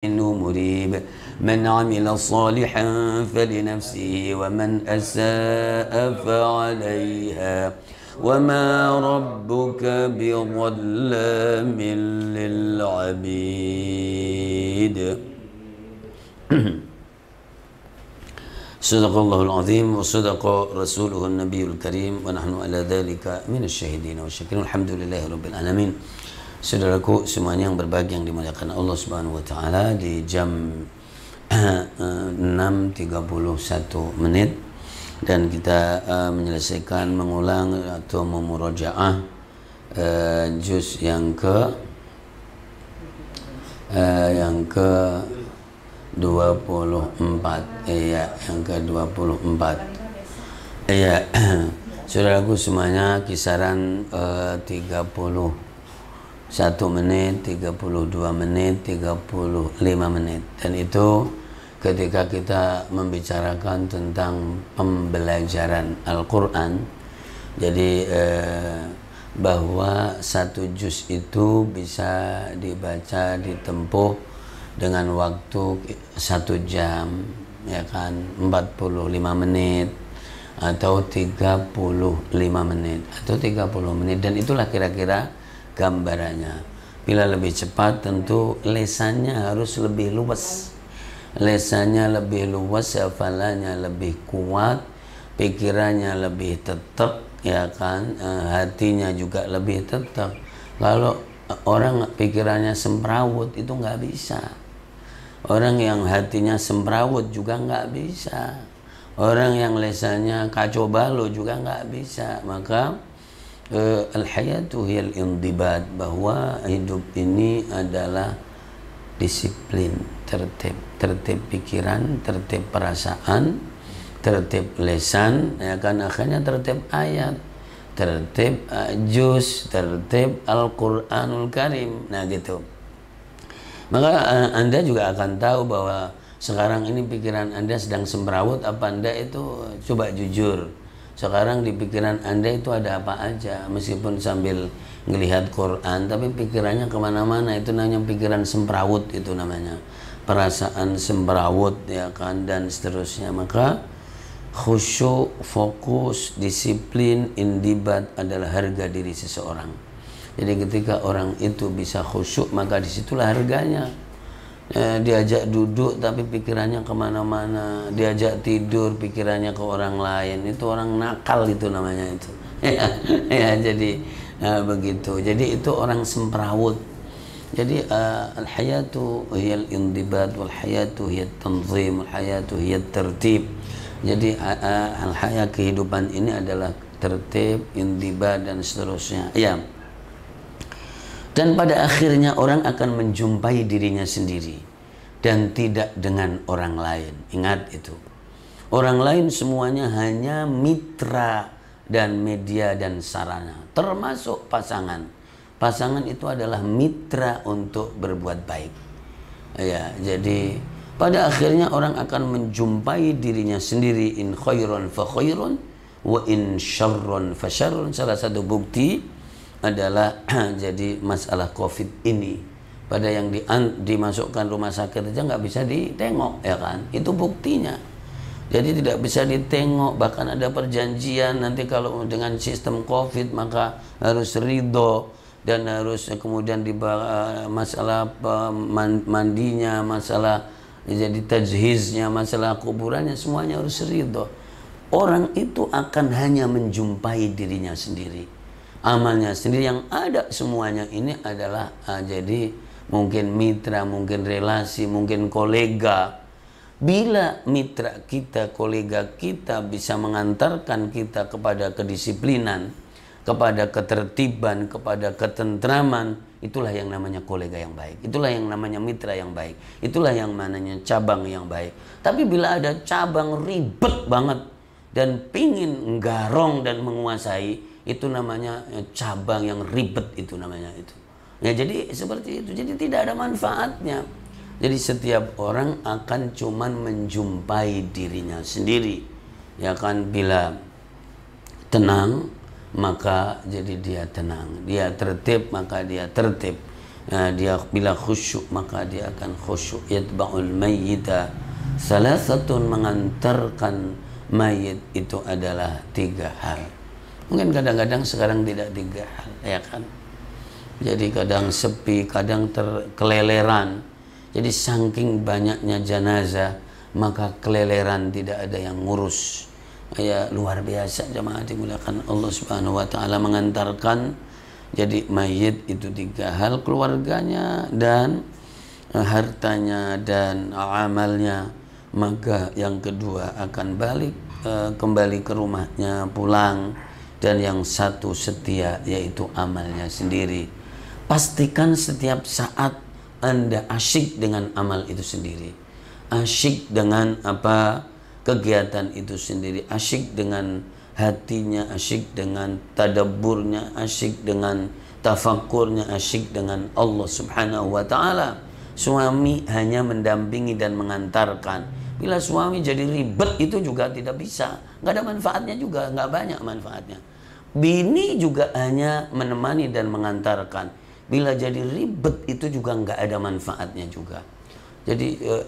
إنه مريب من عمل صالحا فلنفسه ومن أساء فعليها وما ربك بظلام للعبيد. صدق الله العظيم وصدق رسوله النبي الكريم ونحن على ذلك من الشاهدين والشاكرين الحمد لله رب العالمين. Saudaraku semuanya yang berbahagia yang dimuliakan Allah Subhanahu wa taala, di jam 6.31 menit dan kita menyelesaikan mengulang atau memurajaah juz yang ke 24, yang ke 24. Saudaraku semuanya, kisaran 1 menit, 32 menit, 35 menit. Dan itu ketika kita membicarakan tentang pembelajaran Al-Quran. Jadi bahwa satu juz itu bisa dibaca, ditempuh dengan waktu 1 jam, ya kan, 45 menit atau 35 menit atau 30 menit, dan itulah kira-kira gambarannya. Bila lebih cepat tentu lesannya harus lebih luas, lesannya lebih luas, hafalannya lebih kuat, pikirannya lebih tetap, ya kan, hatinya juga lebih tetap. Kalau orang pikirannya semrawut itu nggak bisa, orang yang hatinya semrawut juga nggak bisa, orang yang lesannya kacau balau juga nggak bisa. Maka al-hayatu hiyal indibat, bahwa hidup ini adalah disiplin, tertib pikiran, tertib perasaan, tertib lesan, ya kan, akhirnya tertib ayat, tertib juz, tertib Al-Quranul Karim. Nah gitu. Maka Anda juga akan tahu bahwa sekarang ini pikiran Anda sedang semrawut apa Anda itu, coba jujur. Sekarang di pikiran Anda itu ada apa aja, meskipun sambil ngelihat Quran, tapi pikirannya kemana-mana. Itu namanya pikiran semrawut, itu namanya perasaan semrawut, ya kan, dan seterusnya. Maka khusyuk, fokus, disiplin, indibat adalah harga diri seseorang. Jadi ketika orang itu bisa khusyuk, maka disitulah harganya. Diajak duduk tapi pikirannya kemana-mana, diajak tidur pikirannya ke orang lain, itu orang nakal, itu namanya itu. Jadi begitu. Jadi itu orang semrawut. Jadi al-hayatu hiyal indibat wal hayatu hiyat tanzim wal hayatu hiyat tertib. Jadi al-hayat, kehidupan ini adalah tertib, indibat, dan seterusnya. Ya. Dan pada akhirnya orang akan menjumpai dirinya sendiri dan tidak dengan orang lain. Ingat itu. Orang lain semuanya hanya mitra dan media dan sarana, termasuk pasangan. Pasangan itu adalah mitra untuk berbuat baik. Ya, jadi pada akhirnya orang akan menjumpai dirinya sendiri. In khairun fa khairun wa in syarrun fa syarrun. Salah satu bukti adalah jadi masalah COVID ini, pada yang dimasukkan rumah sakit aja nggak bisa ditengok, ya kan, itu buktinya. Jadi tidak bisa ditengok, bahkan ada perjanjian nanti kalau dengan sistem COVID maka harus ridho, dan harus kemudian masalah mandinya, masalah jadi tajhiznya, masalah kuburannya, semuanya harus ridho. Orang itu akan hanya menjumpai dirinya sendiri, amalnya sendiri. Yang ada semuanya ini adalah jadi mungkin mitra, mungkin relasi, mungkin kolega. Bila mitra kita, kolega kita bisa mengantarkan kita kepada kedisiplinan, kepada ketertiban, kepada ketentraman, itulah yang namanya kolega yang baik, itulah yang namanya mitra yang baik, itulah yang namanya cabang yang baik. Tapi bila ada cabang ribet banget dan pingin nggarong dan menguasai, itu namanya cabang yang ribet, itu namanya itu. Ya, jadi seperti itu. Jadi tidak ada manfaatnya. Jadi setiap orang akan cuman menjumpai dirinya sendiri, ya kan. Bila tenang maka jadi dia tenang, dia tertib maka dia tertib, Nah, dia bila khusyuk maka dia akan khusyuk. Yatba'ul mayyita salasatun, mengantarkan mayit itu adalah 3 hal. Mungkin kadang-kadang sekarang tidak 3 hal, ya kan? Jadi kadang sepi, kadang keleleran. Jadi saking banyaknya jenazah maka keleleran, tidak ada yang ngurus. Ya luar biasa jemaah dimuliakan Allah Subhanahu wa taala, mengantarkan jadi mayit itu 3 hal, keluarganya dan hartanya dan amalnya. Maka yang kedua akan balik kembali ke rumahnya, pulang. Dan yang satu setia, yaitu amalnya sendiri. Pastikan setiap saat Anda asyik dengan amal itu sendiri, asyik dengan kegiatan itu sendiri, asyik dengan hatinya, asyik dengan tadabburnya, asyik dengan tafakkurnya, asyik dengan Allah Subhanahu wa taala. Suami hanya mendampingi dan mengantarkan. Bila suami jadi ribet itu juga tidak bisa, nggak ada manfaatnya juga, nggak banyak manfaatnya. Bini juga hanya menemani dan mengantarkan. Bila jadi ribet itu juga nggak ada manfaatnya juga.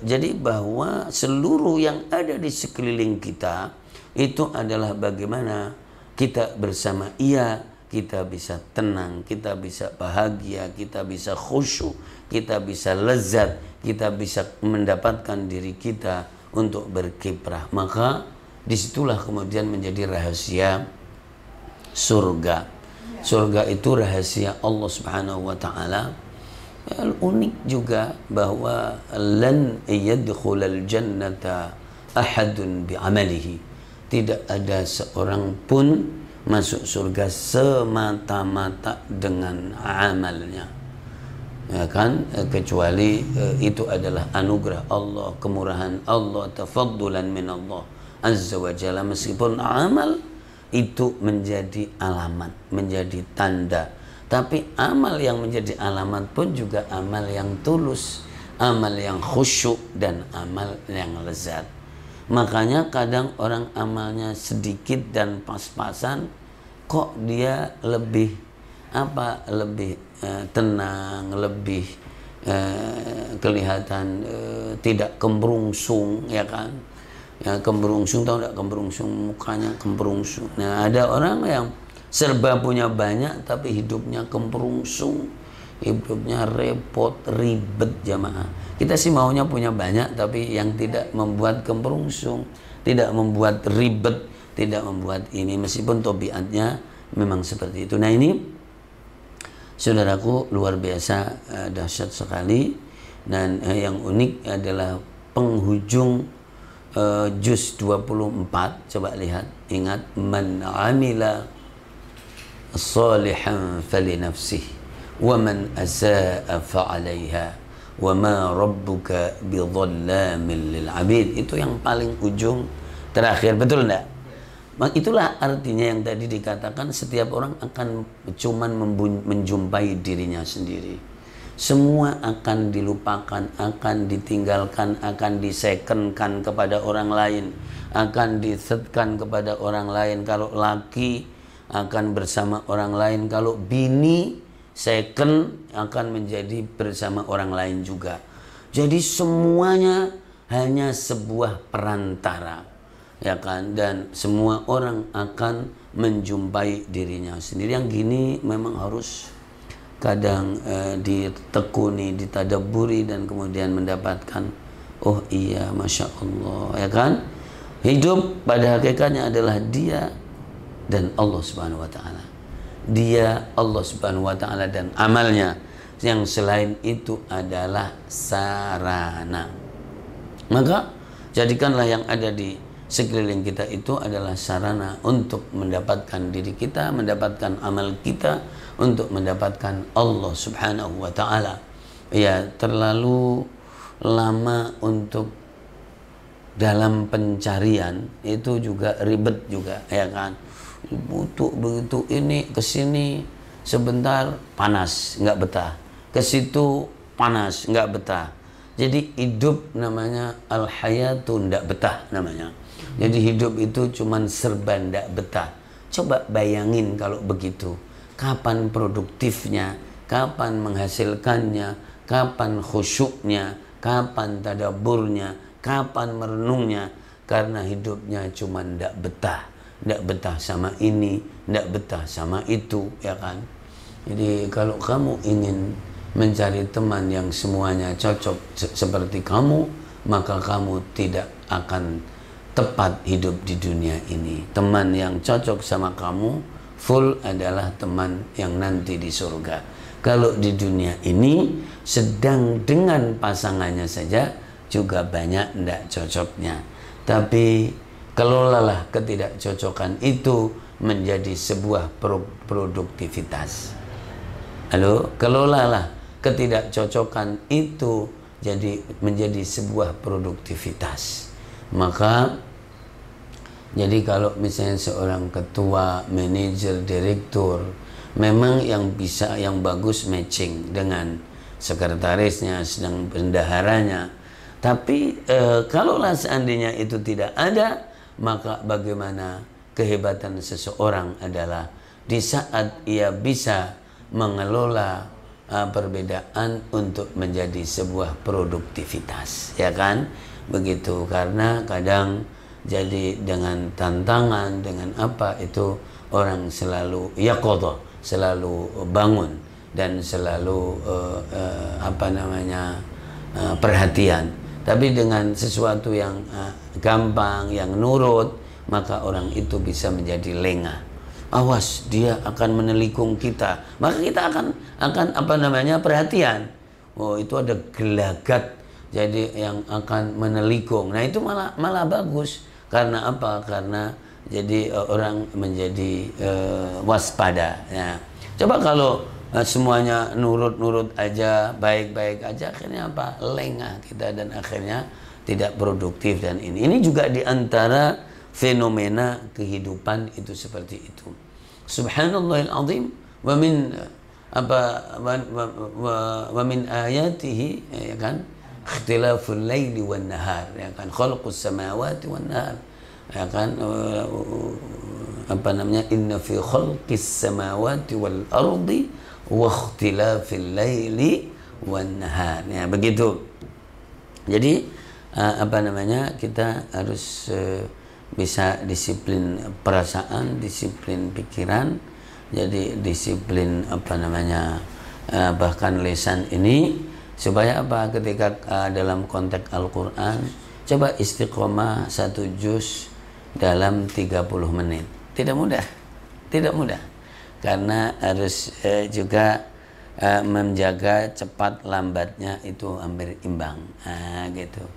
Jadi bahwa seluruh yang ada di sekeliling kita itu adalah bagaimana kita bersama ia, kita bisa tenang, kita bisa bahagia, kita bisa khusyuk, kita bisa lezat, kita bisa mendapatkan diri kita untuk berkiprah. Maka disitulah kemudian menjadi rahasia surga. Surga itu rahasia Allah Subhanahu wa taala. Unik juga bahwa lan yadkhulal jannata ahadun bi'amalihi. Tidak ada seorang pun masuk surga semata-mata dengan amalnya, ya kan, kecuali itu adalah anugerah Allah, kemurahan Allah, tafaddulan min Allah azza wa jalla. Meskipun amal itu menjadi alamat, menjadi tanda, tapi amal yang menjadi alamat pun juga amal yang tulus, amal yang khusyuk, dan amal yang lezat. Makanya kadang orang amalnya sedikit dan pas-pasan, kok dia lebih tenang, lebih kelihatan tidak kembrungsung, ya kan? Ya, kembrungsung, tahu enggak kembrungsung? Mukanya kembrungsung. Nah, ada orang yang serba punya banyak tapi hidupnya kembrungsung, hidupnya repot, ribet jamaah. Kita sih maunya punya banyak tapi yang tidak membuat kembrungsung, tidak membuat ribet, tidak membuat ini, meskipun tabiatnya memang seperti itu. Nah, ini saudaraku luar biasa dahsyat sekali. Dan yang unik adalah penghujung juz 24. Coba lihat, ingat, man amila salihan fali nafsih wa man asaa fa'alaiha wa ma rabbuka bidhallamin lil abid. Itu yang paling ujung terakhir, betul enggak? Itulah artinya yang tadi dikatakan, setiap orang akan cuman menjumpai dirinya sendiri. Semua akan dilupakan, akan ditinggalkan, akan disekenkan kepada orang lain, akan disetkan kepada orang lain. Kalau laki akan bersama orang lain, kalau bini second akan menjadi bersama orang lain juga. Jadi semuanya hanya sebuah perantara, ya kan? Dan semua orang akan menjumpai dirinya sendiri. Yang gini memang harus kadang ditekuni, ditadaburi, dan kemudian mendapatkan, oh iya, Masya Allah, ya kan? Hidup pada hakikatnya adalah dia dan Allah Subhanahu wa ta'ala. Dia, Allah Subhanahu wa ta'ala, dan amalnya. Yang selain itu adalah sarana. Maka jadikanlah yang ada di sekeliling kita itu adalah sarana untuk mendapatkan diri kita, mendapatkan amal kita, untuk mendapatkan Allah Subhanahu wa ta'ala. Ya, terlalu lama untuk dalam pencarian itu juga ribet juga, ya kan? Butuh begitu, ini kesini sebentar panas, nggak betah, ke situ panas, nggak betah. Jadi hidup namanya al-hayatu, nggak betah namanya. Jadi hidup itu cuman serba nggak betah. Coba bayangin kalau begitu, kapan produktifnya, kapan menghasilkannya, kapan khusyuknya, kapan tadabburnya, kapan merenungnya. Karena hidupnya cuma ndak betah sama ini, ndak betah sama itu, ya kan. Jadi kalau kamu ingin mencari teman yang semuanya cocok seperti kamu, maka kamu tidak akan tepat hidup di dunia ini. Teman yang cocok sama kamu full adalah teman yang nanti di surga. Kalau di dunia ini sedang dengan pasangannya saja juga banyak ndak cocoknya. Tapi kelolalah ketidakcocokan itu menjadi sebuah produktivitas. Halo, kelolalah ketidakcocokan itu menjadi sebuah produktivitas. Maka jadi kalau misalnya seorang ketua, manajer, direktur, memang yang bagus matching dengan sekretarisnya, sedang bendaharanya. Tapi kalaulah seandainya itu tidak ada, maka bagaimana kehebatan seseorang adalah di saat ia bisa mengelola perbedaan untuk menjadi sebuah produktivitas, ya kan? Begitu, karena kadang jadi dengan tantangan, dengan apa itu orang selalu yaqadha, selalu bangun dan selalu perhatian. Tapi dengan sesuatu yang gampang, yang nurut, maka orang itu bisa menjadi lengah. Awas, dia akan menelikung kita, maka kita akan perhatian. Oh, itu ada gelagat, jadi yang akan menelikung. Nah, itu malah bagus. Karena apa? Karena jadi orang menjadi waspada. Ya. Coba kalau semuanya nurut-nurut aja, baik-baik aja, akhirnya apa? Lengah kita dan akhirnya tidak produktif. Dan ini juga diantara fenomena kehidupan itu seperti itu. Subhanallahil azim, wa min ayatihi, ya kan, ikhtilaful laili wan nahar, ya kan, khalqus samawati wan nahar, ya kan, inna fi khalqis samawati wal ardi wa ikhtilafil laili wan nahar. Ya, begitu. Jadi kita harus bisa disiplin perasaan, disiplin pikiran, jadi disiplin bahkan lisan ini, supaya apa? Ketika dalam konteks Al-Quran, coba istiqomah 1 juz dalam 30 menit. Tidak mudah, karena harus juga menjaga cepat lambatnya itu hampir imbang, gitu.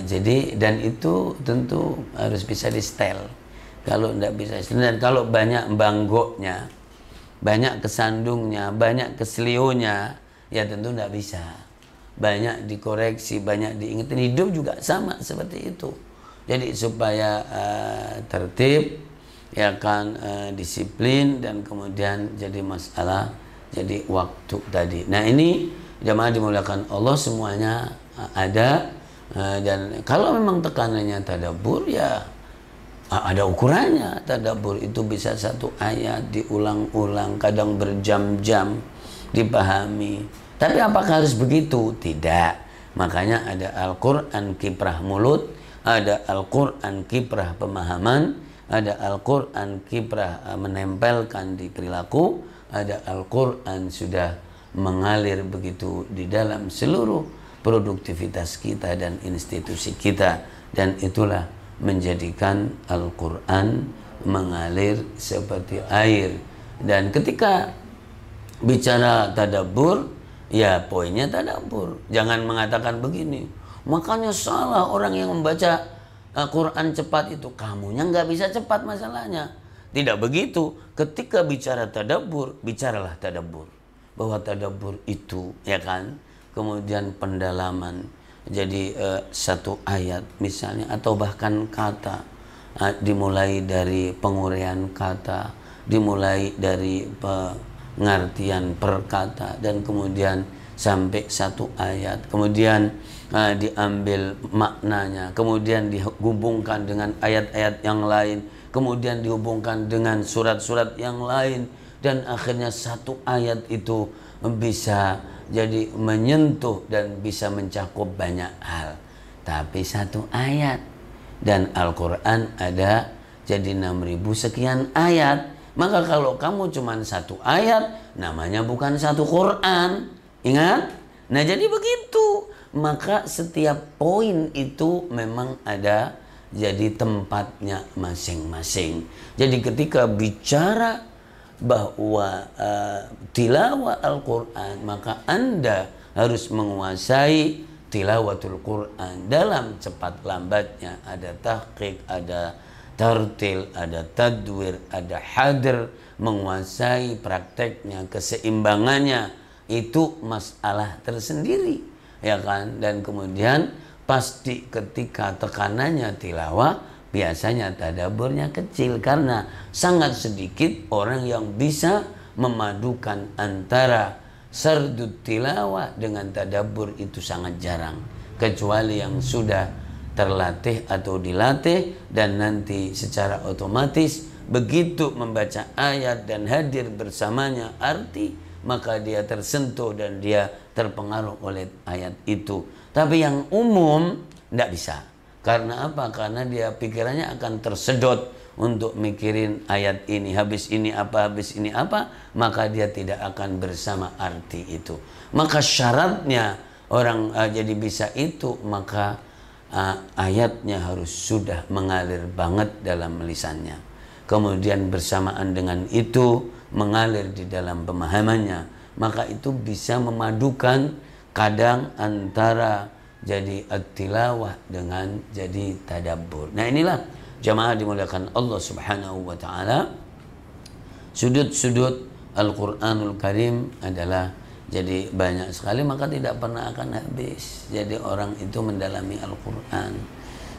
Jadi, dan itu tentu harus bisa di setel. Kalau tidak bisa, dan kalau banyak banggoknya, banyak kesandungnya, banyak keselionya, ya tentu tidak bisa. Banyak dikoreksi, banyak diingetin. Hidup juga sama seperti itu. Jadi supaya tertib, ya kan, disiplin, dan kemudian jadi masalah, jadi waktu tadi. Nah, ini jamaah dimuliakan Allah, semuanya ada. Dan kalau memang tekanannya tadabbur, ya ada ukurannya. Tadabbur itu bisa 1 ayat diulang-ulang, kadang berjam-jam dipahami. Tapi apakah harus begitu? Tidak. Makanya ada Al-Quran kiprah mulut, ada Al-Quran kiprah pemahaman, ada Al-Quran kiprah menempelkan di perilaku, ada Al-Quran sudah mengalir begitu di dalam seluruh produktivitas kita dan institusi kita. Dan itulah menjadikan Al-Quran mengalir seperti air. Dan ketika bicara tadabbur, ya poinnya tadabbur. Jangan mengatakan begini, makanya salah orang yang membaca Al-Quran cepat itu, kamunya nggak bisa cepat masalahnya. Tidak begitu. Ketika bicara tadabbur, bicaralah tadabbur. Bahwa tadabbur itu, ya kan, kemudian pendalaman. Jadi 1 ayat misalnya, atau bahkan kata, dimulai dari penguraian kata, dimulai dari pengertian per kata, dan kemudian sampai 1 ayat, kemudian diambil maknanya, kemudian dihubungkan dengan ayat-ayat yang lain, kemudian dihubungkan dengan surat-surat yang lain, dan akhirnya 1 ayat itu bisa jadi menyentuh dan bisa mencakup banyak hal. Tapi satu ayat, dan Al-Quran ada jadi 6.000 sekian ayat. Maka kalau kamu cuma satu ayat, namanya bukan satu Quran. Ingat? Nah jadi begitu. Maka setiap poin itu memang ada jadi tempatnya masing-masing. Jadi ketika bicara bahwa tilawah Al-Quran, maka Anda harus menguasai tilawatul Quran dalam cepat lambatnya. Ada tahqiq, ada tartil, ada tadwir, ada hadr, menguasai prakteknya, keseimbangannya, itu masalah tersendiri, ya kan? Dan kemudian pasti ketika tekanannya tilawah, biasanya tadaburnya kecil, karena sangat sedikit orang yang bisa memadukan antara sardut tilawah dengan tadabbur. Itu sangat jarang, kecuali yang sudah terlatih atau dilatih, dan nanti secara otomatis begitu membaca ayat dan hadir bersamanya arti, maka dia tersentuh dan dia terpengaruh oleh ayat itu. Tapi yang umum tidak bisa. Karena apa? Karena dia pikirannya akan tersedot untuk mikirin ayat ini, habis ini apa, maka dia tidak akan bersama arti itu. Maka syaratnya orang jadi bisa itu, maka ayatnya harus sudah mengalir banget dalam lisannya. Kemudian bersamaan dengan itu mengalir di dalam pemahamannya. Maka itu bisa memadukan kadang antara jadi at-tilawah dengan jadi tadabbur. Nah inilah jamaah dimuliakan Allah Subhanahu wa taala. Sudut-sudut Al-Qur'anul Karim adalah jadi banyak sekali, maka tidak pernah akan habis. Jadi orang itu mendalami Al-Qur'an.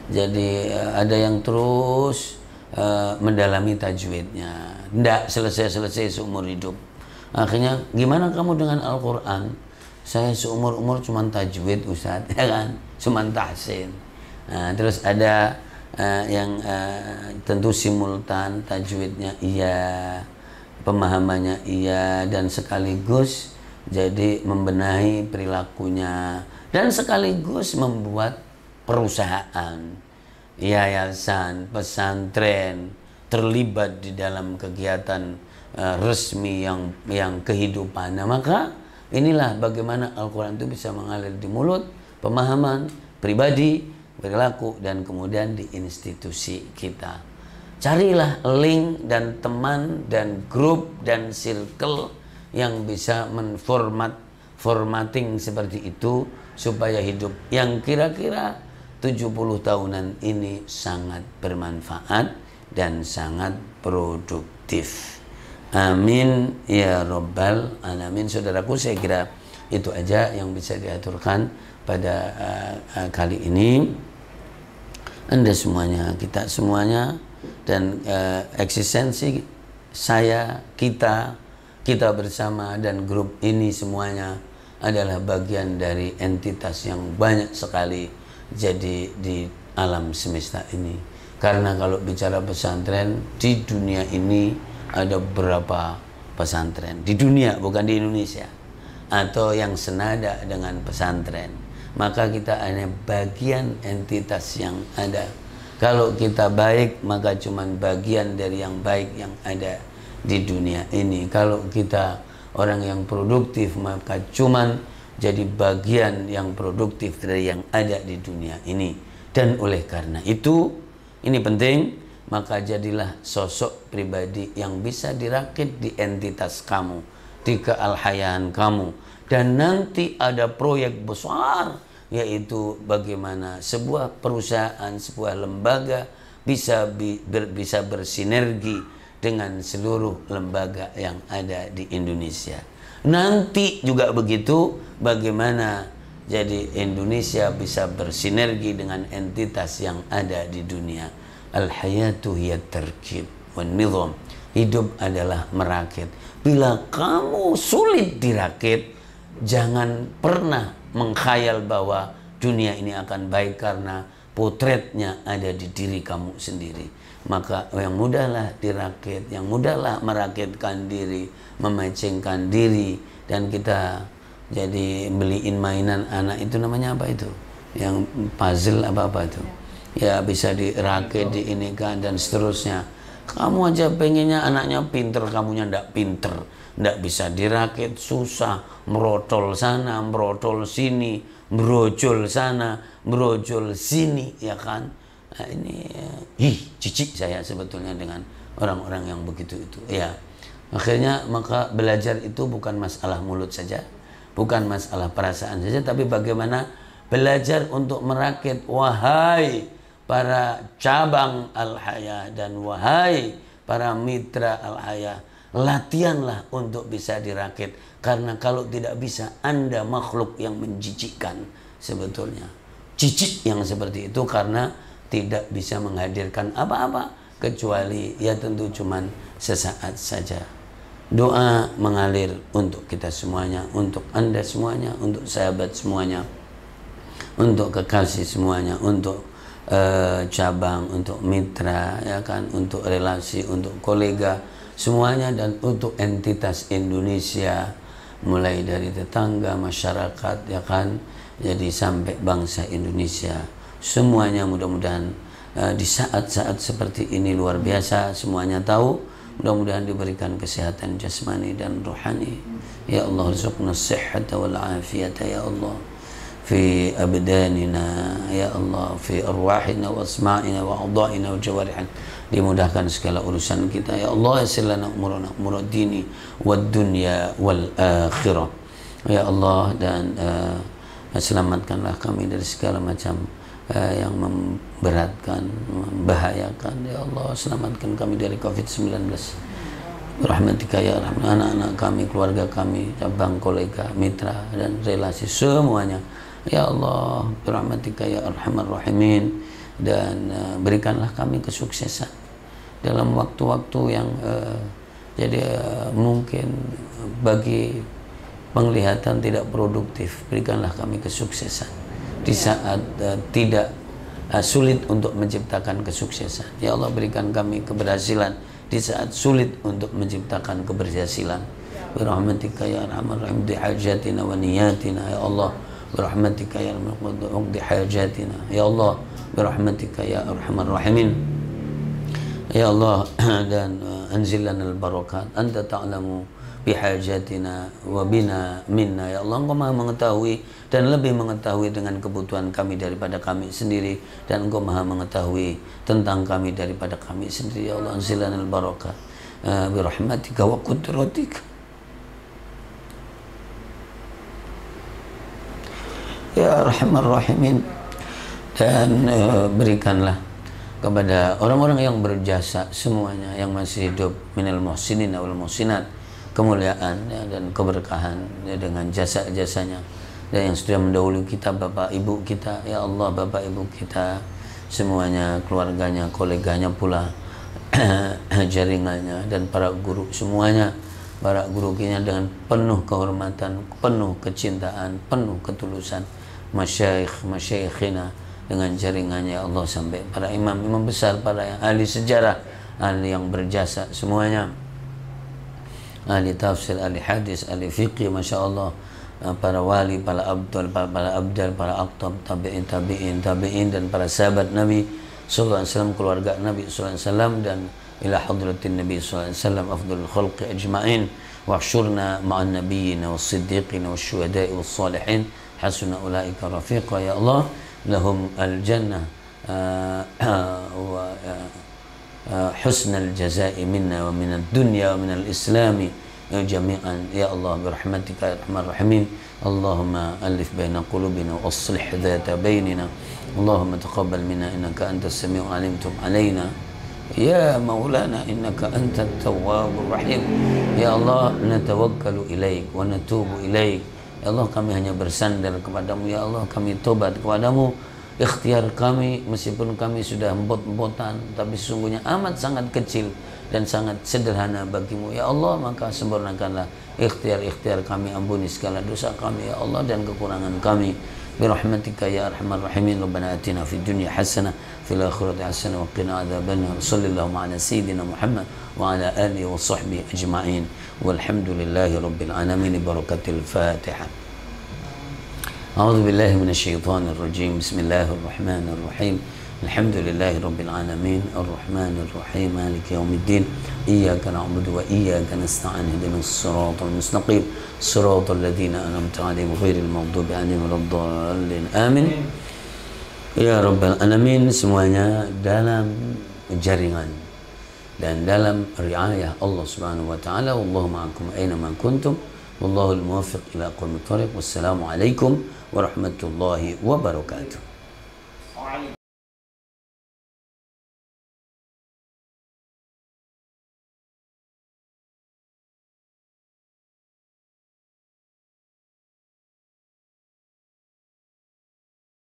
Jadi ada yang terus mendalami tajwidnya. Tidak selesai-selesai seumur hidup. Akhirnya gimana kamu dengan Al-Qur'an? Saya seumur-umur cuma tajwid Ustaz, ya kan? Cuma tahsin. Nah, terus ada yang tentu simultan, tajwidnya iya, pemahamannya iya, dan sekaligus jadi membenahi perilakunya, dan sekaligus membuat perusahaan, yayasan, pesantren terlibat di dalam kegiatan resmi yang kehidupan. Nah, maka inilah bagaimana Al-Quran itu bisa mengalir di mulut, pemahaman, pribadi, perilaku, dan kemudian di institusi kita. Carilah link dan teman dan grup dan circle yang bisa formatting seperti itu, supaya hidup yang kira-kira 70 tahunan ini sangat bermanfaat dan sangat produktif. Amin ya rabbal alamin. Saudaraku, saya kira itu aja yang bisa diaturkan pada kali ini. Anda semuanya, kita semuanya, dan eksistensi saya, kita bersama dan grup ini semuanya adalah bagian dari entitas yang banyak sekali jadi di alam semesta ini. Karena kalau bicara pesantren, di dunia ini ada berapa pesantren di dunia, bukan di Indonesia, atau yang senada dengan pesantren. Maka kita hanya bagian entitas yang ada. Kalau kita baik, maka cuman bagian dari yang baik yang ada di dunia ini. Kalau kita orang yang produktif, maka cuman jadi bagian yang produktif dari yang ada di dunia ini. Dan oleh karena itu, ini penting, maka jadilah sosok pribadi yang bisa dirakit di entitas kamu, di kealhayaan kamu. Dan nanti ada proyek besar, yaitu bagaimana sebuah perusahaan, sebuah lembaga bisa bersinergi dengan seluruh lembaga yang ada di Indonesia. Nanti juga begitu, bagaimana jadi Indonesia bisa bersinergi dengan entitas yang ada di dunia. Al-hayatu hiya tarkib wan nizam. Hidup adalah merakit. Bila kamu sulit dirakit, jangan pernah mengkhayal bahwa dunia ini akan baik, karena potretnya ada di diri kamu sendiri. Maka yang mudahlah dirakit, yang mudahlah merakitkan diri, mematchingkan diri dan kita jadi beliin mainan anak itu, namanya apa itu, yang puzzle apa itu ya, bisa dirakit, diinikan dan seterusnya. Kamu aja pengennya anaknya pinter, kamunya ndak pinter, ndak bisa dirakit, susah, merotol sana, merotol sini, brojol sana, brojol sini, ya kan. Nah, ini jijik saya sebetulnya dengan orang-orang yang begitu itu ya. Akhirnya maka belajar itu bukan masalah mulut saja, bukan masalah perasaan saja, tapi bagaimana belajar untuk merakit. Wahai para cabang Al-Haya dan wahai para mitra Al-Haya, latihanlah untuk bisa dirakit, karena kalau tidak bisa, Anda makhluk yang menjijikkan sebetulnya. Jijik yang seperti itu karena tidak bisa menghadirkan apa-apa kecuali ya tentu cuman sesaat saja. Doa mengalir untuk kita semuanya, untuk Anda semuanya, untuk sahabat semuanya, untuk kekasih semuanya, untuk cabang, untuk mitra, ya kan, untuk relasi, untuk kolega semuanya, dan untuk entitas Indonesia, mulai dari tetangga, masyarakat, ya kan, jadi sampai bangsa Indonesia semuanya. Mudah-mudahan di saat-saat seperti ini luar biasa, semuanya tahu, mudah-mudahan diberikan kesehatan jasmani dan rohani. Ya Allah, rizqna as-sihhata wal afiyata ya Allah fi abdanina, ya Allah fi arwahina wa asma'ina wa a'dha'ina wa jawarihina. Dimudahkan segala urusan kita ya Allah. Yassir lana umurana umurad dini wad dunya wal akhirah ya Allah. Dan selamatkanlah kami dari segala macam yang memberatkan, membahayakan ya Allah. Selamatkan kami dari COVID-19 rahmatika ya rahman. Anak-anak kami, keluarga kami, cabang, kolega, mitra dan relasi semuanya ya Allah, rahmatika ya arhamar rahimin. Dan berikanlah kami kesuksesan dalam waktu-waktu yang mungkin bagi penglihatan tidak produktif. Berikanlah kami kesuksesan di saat tidak sulit untuk menciptakan kesuksesan ya Allah. Berikan kami keberhasilan di saat sulit untuk menciptakan keberhasilan. Birahmatika ya arhamar rahim, di hajatina wa niyatina ya Allah. Birahmatika ya arhamar di hajatina ya Allah. Birahmatika ya arhamar rahimin ya Allah. Dan anzil lana al-barakat, anta ta'lamu bihajatina wa bina minna ya Allah. Engkau maha mengetahui dan lebih mengetahui dengan kebutuhan kami daripada kami sendiri, dan Engkau maha mengetahui tentang kami daripada kami sendiri ya Allah. Anzil lana al-barakat birahmatika wa qudratika ya arhamar rahimin. Dan berikanlah kepada orang-orang yang berjasa semuanya, yang masih hidup, minal muhsinin wal muhsinat, kemuliaan ya, dan keberkahan ya, dengan jasa-jasanya. Dan yang sudah mendahului kita, bapak ibu kita ya Allah, bapak ibu kita semuanya, keluarganya, koleganya pula jaringannya, dan para guru semuanya, para guru kita dengan penuh kehormatan, penuh kecintaan, penuh ketulusan, masyayikh-masyayikhina dengan jaringannya ya Allah, sampai para imam-imam besar, para yang ahli sejarah, ahli yang berjasa semuanya, ahli tafsir, ahli hadis, ahli fiqih, masya Allah, para wali, para abdul, para aktab, tabi'in, dan para sahabat Nabi sallallahu alaihi wasallam, keluarga Nabi sallallahu alaihi wasallam, dan ila hadratin Nabi sallallahu alaihi wasallam afdalul khalqi ajma'in, wahsyurna ma'an nabiyina was-siddiqina wasyuhada'i was-salihin hasuna ulaika rafiqa ya Allah. Lahum al-jannah wa husnal jazai minna wa minad dunya wa minal islami jami'an ya Allah. Birahmatika ya arhamar rahimin. Allahumma alif baina qulubina wa aslih dhata bainina. Allahumma taqabbal minna innaka antas sami'ul alim, tub alaina ya maulana innaka antat tawwabur rahim ya Allah. Natawakkalu ilaik wa natubu ilaik ya Allah. Kami hanya bersandar kepadamu ya Allah, kami tobat kepadamu. Ikhtiar kami, meskipun kami sudah empot-empotan, tapi sesungguhnya amat sangat kecil dan sangat sederhana bagimu ya Allah. Maka sempurnakanlah ikhtiar-ikhtiar kami, ampuni segala dosa kami ya Allah dan kekurangan kami. برحمتك يا أرحم الراحمين. ربنا آتنا في الدنيا حسنة في الآخرة حسنة وقنا عذاب النار. صلى اللهم على سيدنا محمد وعلى آله وصحبه أجمعين والحمد لله رب العالمين. بركة الفاتحة. أعوذ بالله من الشيطان الرجيم. بسم الله الرحمن الرحيم. الحمد لله رب العالمين الرحمن الرحيم مالك يوم الدين. إياك نعبد وإياك نستعين. اهدنا الصراط المستقيم صراط الذين أنعمت عليهم غير المغضوب عليهم ولا الضالين. آمين ya Rabbal Alamin. Semuanya dalam jaringan dan dalam riayah Allah Subhanahu wa taala. Wallahu ma'akum aina ma kuntum wallahul muwaffiq ila aqwamit thoriq. Wassalamu alaikum warahmatullahi wabarakatuh.